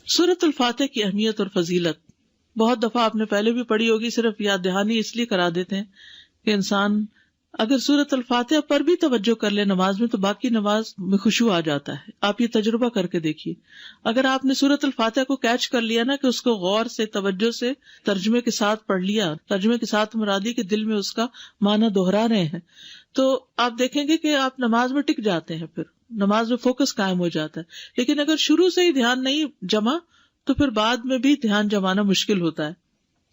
سورۃ الفاتح کی اہمیت اور فضیلت بہت دفعہ آپ نے پہلے بھی پڑھی ہوگی، صرف یاد دہانی اس لیے کرا دیتے ہیں کہ انسان اگر سورۃ الفاتح پر بھی توجہ کر لے نماز میں تو باقی نماز میں خشوع آ جاتا ہے. آپ یہ تجربہ کر کے دیکھیے، اگر آپ نے سورۃ الفاتح کو کیچ کر لیا نا، کہ اس کو غور سے توجہ سے ترجمے کے ساتھ پڑھ لیا، ترجمے کے ساتھ مرادی کے دل میں اس کا معنی دہرا رہے ہیں، تو آپ دیکھیں گے کہ آپ نماز میں ٹک جاتے ہیں، پھر نماز میں فوکس قائم ہو جاتا ہے. لیکن اگر شروع سے ہی دھیان نہیں جمع تو پھر بعد میں بھی دھیان جمانا مشکل ہوتا ہے.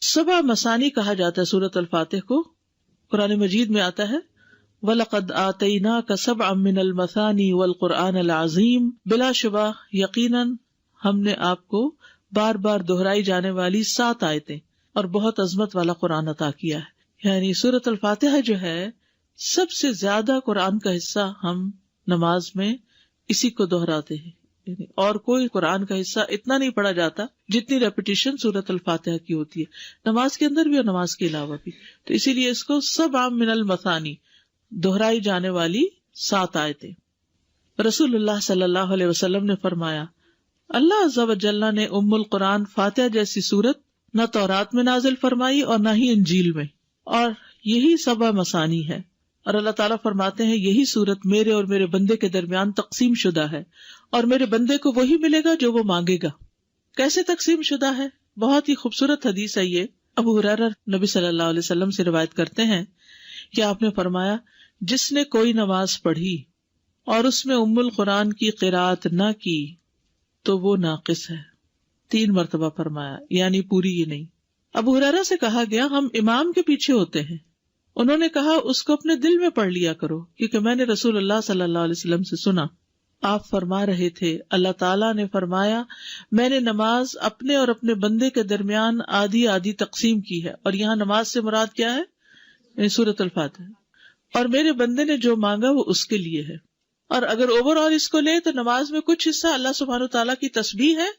7 مثانی کہا جاتا ہے سورۃ الفاتح کو. قرآن مجید میں آتا ہے وَلَقَدْ آتَيْنَاكَ سَبْعًا مِّنَ الْمَثَانِي وَالْقُرْآنَ الْعَظِيمِ، بلا شبہ یقیناً ہم نے آپ کو بار بار دہرائی جانے والی 7 آیتیں اور بہت عظمت والا قرآن عطا کیا ہے. یعنی سورۃ الفاتحہ جو ہے سب سے زیادہ قرآن کا حصہ ہم نماز میں اسی کو دہراتے ہیں. اور کوئی قرآن کا حصہ اتنا نہیں پڑھا جاتا جتنی ریپیٹیشن سورۃ الفاتحہ کی ہوتی ہے، نماز کے اندر بھی اور نماز کے علاوہ بھی. تو اسی لیے اس کو 7 من المثانی، دہرائی جانے والی 7 آیتیں. رسول اللہ صلی اللہ علیہ وسلم نے فرمایا اللہ عز و جل نے ام القرآن فاتحہ جیسی سورت نہ تورات میں نازل فرمائی اور نہ ہی انجیل میں، اور یہی 7 مثانی ہے. اور اللہ تعالیٰ فرماتے ہیں یہی سورت میرے اور میرے بندے کے درمیان تقسیم شدہ ہے، اور میرے بندے کو وہی ملے گا جو وہ مانگے گا. کیسے تقسیم شدہ ہے؟ بہت ہی خوبصورت حدیث ہے یہ. ابو ہریرہ نبی صلی اللہ علیہ وسلم سے روایت کرتے ہیں کہ آپ نے فرمایا جس نے کوئی نماز پڑھی اور اس میں ام القرآن کی قرات نہ کی تو وہ ناقص ہے. 3 مرتبہ فرمایا، یعنی پوری ہی نہیں. ابو ہریرہ سے کہا گیا ہم امام کے پیچھے ہوتے ہیں. انہوں نے کہا اس کو اپنے دل میں پڑھ لیا کرو، کیونکہ میں نے رسول اللہ صلی اللہ علیہ وسلم سے سنا آپ فرما رہے تھے اللہ تعالیٰ نے فرمایا میں نے نماز اپنے اور اپنے بندے کے درمیان آدھی آدھی تقسیم کی ہے. اور یہاں نماز سے مراد کیا ہے؟ یعنی سورۃ الفاتحہ. اور میرے بندے نے جو مانگا وہ اس کے لیے ہے. اور اگر اوور آل اس کو لے تو نماز میں کچھ حصہ اللہ سبحانہ تعالیٰ کی تسبیح ہے،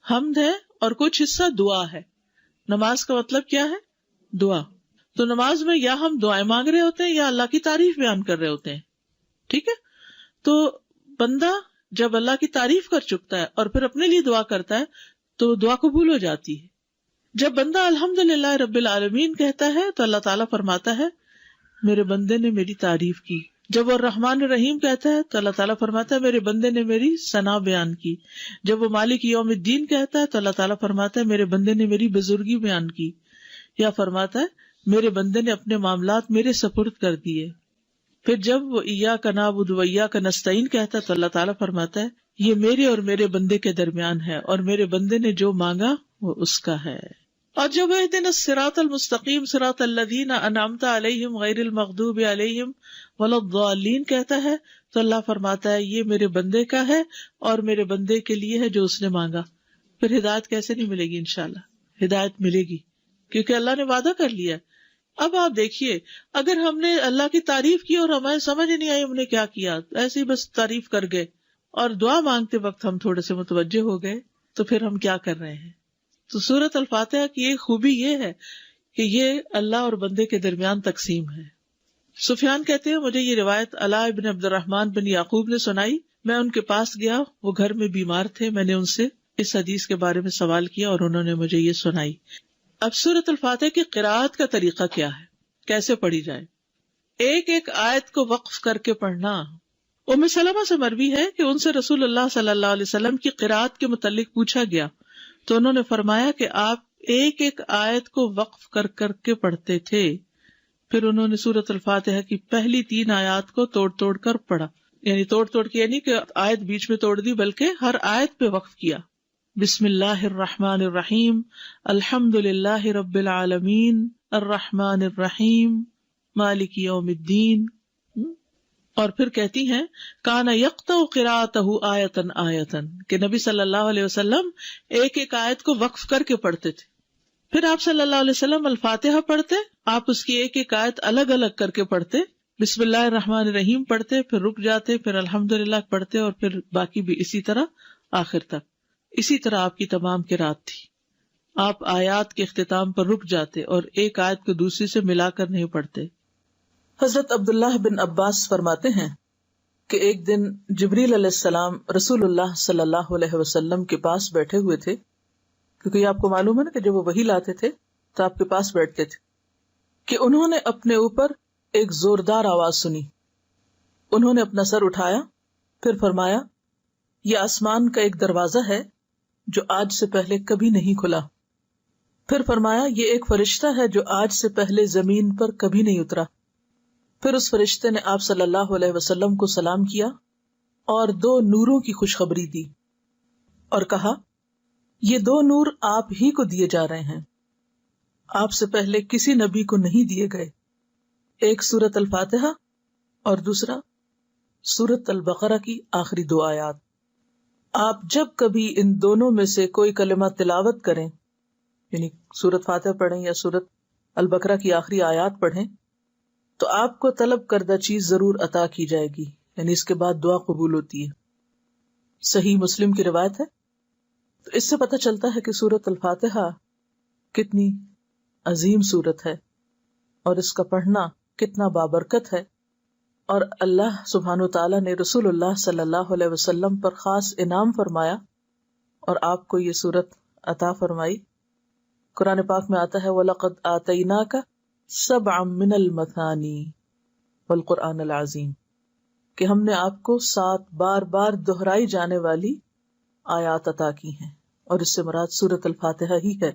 حمد ہے، اور کچھ حصہ دعا ہے. نماز کا مطلب کیا ہے؟ دعا. تو نماز میں یا ہم دعائیں مانگ رہے ہوتے ہیں یا اللہ کی تعریف بیان کر رہے ہوتے ہیں. ٹھیک ہے؟ تو بندہ جب اللہ کی تعریف کر چکتا ہے اور پھر اپنے لیے دعا کرتا ہے تو دعا قبول ہو جاتی ہے. جب بندہ الحمدللہ رب العالمین کہتا ہے تو اللہ تعالیٰ فرماتا ہے میرے بندے نے میری تعریف کی. جب وہ الرحمن الرحیم کہتا ہے تو اللہ تعالیٰ فرماتا ہے میرے بندے نے میری ثنا بیان کی. جب وہ مالک یوم الدین کہتا ہے تو اللہ تعالیٰ فرماتا ہے میرے بندے نے میری بزرگی بیان کی. یا فرماتا ہے میرے بندے نے اپنے معاملات میرے سپرد کر دیے. پھر جب وہ ایاک نعبد و ایاک نستعین کہتا ہے تو اللہ تعالیٰ فرماتا ہے یہ میرے اور میرے بندے کے درمیان ہے، اور میرے بندے نے جو مانگا وہ اس کا ہے. اور جب اہدنا الصراط المستقیم صراط الذین انعمت علیہم غیر المغضوب علیہم ولا الضالین کہتا ہے تو اللہ فرماتا ہے یہ میرے بندے کا ہے اور میرے بندے کے لیے ہے جو اس نے مانگا. پھر ہدایت کیسے نہیں ملے گی؟ انشاءاللہ ہدایت ملے گی کیونکہ اللہ نے وعدہ کر لیا. اب آپ دیکھیے اگر ہم نے اللہ کی تعریف کی اور ہمیں سمجھ نہیں آئی ہم نے کیا کیا، ایسے ہی بس تعریف کر گئے، اور دعا مانگتے وقت ہم تھوڑے سے متوجہ ہو گئے تو پھر ہم کیا کر رہے ہیں؟ تو سورۃ الفاتحہ کی ایک خوبی یہ ہے کہ یہ اللہ اور بندے کے درمیان تقسیم ہے. سفیان کہتے ہیں مجھے یہ روایت علاء بن عبد الرحمن بن یعقوب نے سنائی. میں ان کے پاس گیا، وہ گھر میں بیمار تھے. میں نے ان سے اس حدیث کے بارے میں سوال کیا اور انہوں نے مجھے یہ سنائی. اب سورۃ الفاتحہ کی قراءت کا طریقہ کیا ہے، کیسے پڑھی جائے؟ ایک ایک آیت کو وقف کر کے پڑھنا. ام سلمہ سے مروی ہے کہ ان سے رسول اللہ صلی اللہ علیہ وسلم کی قراءت کے متعلق پوچھا گیا تو انہوں نے فرمایا کہ آپ ایک ایک آیت کو وقف کر کر کے پڑھتے تھے. پھر انہوں نے سورۃ الفاتحہ کی پہلی 3 آیات کو توڑ توڑ کر پڑھا. یعنی توڑ توڑ کے یعنی کہ آیت بیچ میں توڑ دی، بلکہ ہر آیت پہ وقف کیا. بسم اللہ الرحمن الرحیم الحمد للہ رب العالمین الرحمن الرحیم مالک یوم الدین. اور پھر کہتی ہیں کان یقطع قراءتہ آیتن آیتن، کہ نبی صلی اللہ علیہ وسلم ایک ایک آیت کو وقف کر کے پڑھتے تھے. پھر آپ صلی اللہ علیہ وسلم الفاتحہ پڑھتے، آپ اس کی ایک ایک آیت الگ الگ کر کے پڑھتے. بسم اللہ الرحمن الرحیم پڑھتے، پھر رک جاتے، پھر الحمدللہ پڑھتے، اور پھر باقی بھی اسی طرح آخر تک. اسی طرح آپ کی تمام قرات تھی. آپ آیات کے اختتام پر رک جاتے اور ایک آیت کو دوسری سے ملا کر نہیں پڑھتے. حضرت عبداللہ بن عباس فرماتے ہیں کہ ایک دن جبریل علیہ السلام رسول اللہ صلی اللہ علیہ وسلم کے پاس بیٹھے ہوئے تھے، کیونکہ یہ آپ کو معلوم ہے نا کہ جب وہ وحی لاتے تھے تو آپ کے پاس بیٹھتے تھے، کہ انہوں نے اپنے اوپر ایک زوردار آواز سنی. انہوں نے اپنا سر اٹھایا، پھر فرمایا یہ آسمان کا ایک دروازہ ہے جو آج سے پہلے کبھی نہیں کھلا. پھر فرمایا یہ ایک فرشتہ ہے جو آج سے پہلے زمین پر کبھی نہیں اترا. پھر اس فرشتے نے آپ صلی اللہ علیہ وسلم کو سلام کیا اور 2 نوروں کی خوشخبری دی اور کہا یہ 2 نور آپ ہی کو دیے جا رہے ہیں، آپ سے پہلے کسی نبی کو نہیں دیے گئے، ایک سورۃ الفاتحہ اور دوسرا سورۃ البقرہ کی آخری 2 آیات. آپ جب کبھی ان دونوں میں سے کوئی کلمہ تلاوت کریں، یعنی سورۃ فاتحہ پڑھیں یا سورۃ البقرہ کی آخری آیات پڑھیں، تو آپ کو طلب کردہ چیز ضرور عطا کی جائے گی، یعنی اس کے بعد دعا قبول ہوتی ہے. صحیح مسلم کی روایت ہے. تو اس سے پتہ چلتا ہے کہ سورۃ الفاتحہ کتنی عظیم سورت ہے اور اس کا پڑھنا کتنا بابرکت ہے، اور اللہ سبحانہ وتعالی نے رسول اللہ صلی اللہ علیہ وسلم پر خاص انعام فرمایا اور آپ کو یہ سورت عطا فرمائی. قرآن پاک میں آتا ہے وَلَقَدْ آتَيْنَاكَ سَبْعًا مِّنَ الْمَثَانِي وَالْقُرْآنِ الْعَظِيمِ، کہ ہم نے آپ کو 7 بار بار دہرائی جانے والی آیات عطا کی ہیں، اور اس سے مراد سورۃ الفاتحہ ہی ہے.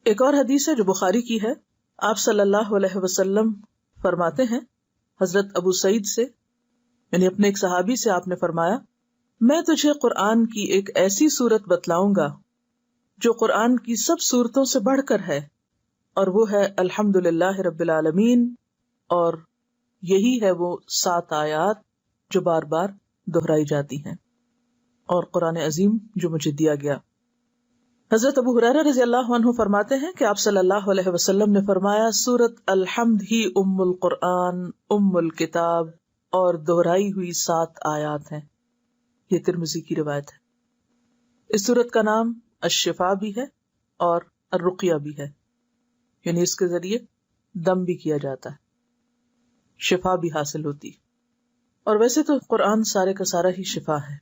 ایک اور حدیث ہے جو بخاری کی ہے. آپ صلی اللہ علیہ وسلم فرماتے ہیں حضرت ابو سعید سے، یعنی اپنے ایک صحابی سے، آپ نے فرمایا میں تجھے قرآن کی ایک ایسی سورت بتلاؤں گا جو قرآن کی سب سورتوں سے بڑھ کر ہے، اور وہ ہے الحمدللہ رب العالمین، اور یہی ہے وہ 7 آیات جو بار بار دہرائی جاتی ہیں، اور قرآن عظیم جو مجھے دیا گیا. حضرت ابو ہریرہ رضی اللہ عنہ فرماتے ہیں کہ آپ صلی اللہ علیہ وسلم نے فرمایا سورت الحمد ہی ام القرآن ام الکتاب، اور دہرائی ہوئی 7 آیات ہیں. یہ ترمذی کی روایت ہے. اس سورت کا نام الشفا بھی ہے اور الرقیہ بھی ہے، یعنی اس کے ذریعے دم بھی کیا جاتا ہے، شفا بھی حاصل ہوتی. اور ویسے تو قرآن سارے کا سارا ہی شفا ہے،